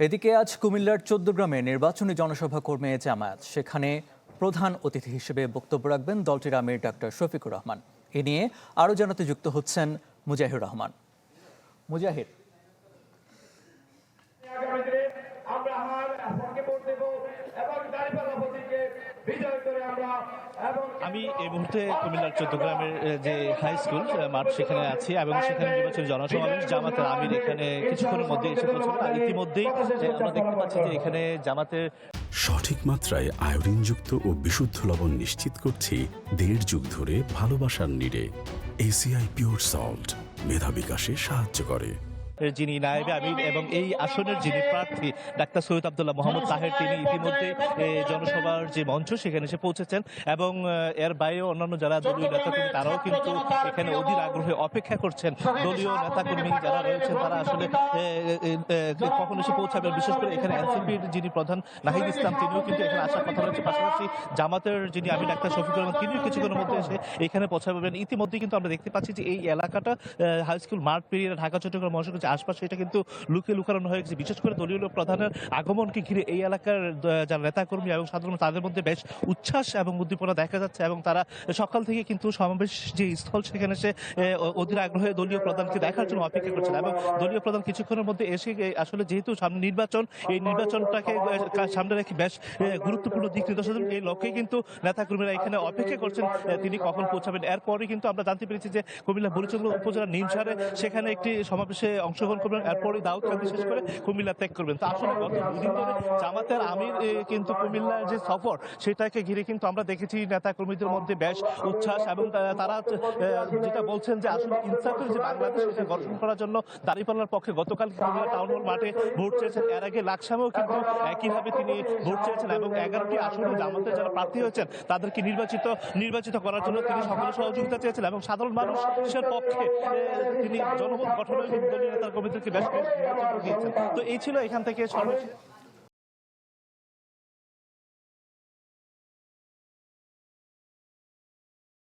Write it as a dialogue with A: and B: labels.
A: এদিকে আজ কুমিল্লার ১৪ গ্রামে নির্বাচনী জনসভা করবে জামায়াত। সেখানে প্রধান অতিথি হিসেবে বক্তব্য রাখবেন দলটির আমির ডাক্তার শফিকুর রহমান। এ নিয়ে আরও জানাতে যুক্ত হচ্ছেন মুজাহির রহমান। মুজাহির,
B: আমি এই মুহূর্তে কুমিল্লার ১৪ গ্রামের যে হাই স্কুল মাঠ সেখানে আছি এবং সেখানে নির্বাচনী জনসমাবেশ জামাতের আমির এখানে কিছুক্ষণের মধ্যে এসে পৌঁছবেন। আর ইতিমধ্যেই আমরা দেখতে পাচ্ছি যে এখানে জামাতের
C: সঠিক মাত্রায় আয়োডিনযুক্ত ও বিশুদ্ধ লবণ নিশ্চিত করছি ১.৫ যুগ ধরে ভালোবাসার নিড়ে। এসিআই পিওর সল্ট মেধা বিকাশে সাহায্য করে।
B: যিনি নায়েবে আমির এবং এই আসনের যিনি প্রার্থী ডাক্তার সৈয়দ আব্দুল্লাহ মোহাম্মদ তাহের, তিনি ইতিমধ্যে জনসভার যে মঞ্চ সেখানে এসে পৌঁছেছেন এবং এর বাইরেও অন্যান্য যারা দলীয় নেতাকর্মী তারাও কিন্তু এখানে অধীর আগ্রহে অপেক্ষা করছেন। দলীয় নেতাকর্মী যারা রয়েছেন তারা আসলে কখন এসে পৌঁছাবেন। বিশেষ করে এখানে এনসিপির যিনি প্রধান নাহিদ ইসলাম তিনিও কিন্তু এখানে আসার কথা রয়েছে। পাশাপাশি জামাতের যিনি আমির ডাক্তার শফিকুর রহমান তিনিও কিছুক্ষণের মধ্যে এসে এখানে পৌঁছাবেন। ইতিমধ্যে কিন্তু আমরা দেখতে পাচ্ছি যে এই এলাকাটা হাই স্কুল মাঠ পেরিয়ে ঢাকা চট্টগ্রাম মহাসড়কের আশপাশে এটা কিন্তু লুকানো হয়ে গেছে। বিশেষ করে দলীয় প্রধানের আগমনকে ঘিরে এই এলাকার যারা নেতাকর্মী এবং সাধারণ তাদের মধ্যে বেশ উচ্ছ্বাস এবং উদ্দীপনা দেখা যাচ্ছে এবং তারা সকাল থেকে কিন্তু সমাবেশ যে স্থল সেখানে এসে অধীর আগ্রহে দলীয় প্রধানকে দেখার জন্য অপেক্ষা করছেন এবং দলীয় প্রধান কিছুক্ষণের মধ্যে এসে আসলে যেহেতু সামনে নির্বাচন, এই নির্বাচনটাকে সামনে রেখে বেশ গুরুত্বপূর্ণ দিক নির্দেশন এই লক্ষ্যে কিন্তু নেতাকর্মীরা এখানে অপেক্ষা করছেন তিনি কখন পৌঁছাবেন। এরপরে কিন্তু আমরা জানতে পেরেছি যে কুমিল্লা বুড়িচন্দ্র উপজেলার নিমসারে সেখানে একটি সমাবেশে অংশগ্রহণ করবেন, এরপরই দাউদকান্দি শেষ করে কুমিল্লা ত্যাগ করবেন। তো আসলে গত দুদিন ধরে জামাতের আমির কিন্তু কুমিল্লার যে সফর সেটাকে ঘিরে কিন্তু আমরা দেখেছি নেতা কর্মীদের মধ্যে বেশ উচ্ছ্বাস এবং তারা যেটা বলছেন যে আসলে ইনসাফের যে বাংলাদেশ সেটা গঠন করার জন্য দাঁড়িপাল্লার পক্ষে গতকাল কুমিল্লা টাউন হল মাঠে ভোট চেয়েছেন। এর আগে লাকসামেও কিন্তু একইভাবে তিনি ভোট চেয়েছেন এবং ১১টি আসনে জামাতের যারা প্রার্থী হয়েছেন তাদেরকে নির্বাচিত করার জন্য তিনি সকলের সহযোগিতা চেয়েছেন এবং সাধারণ মানুষের পক্ষে তিনি জনমত গঠনের দলীয় নেতার কর্মীদেরকে বেশ দিয়েছেন। তো এই ছিল এখান থেকে সর্বশেষ।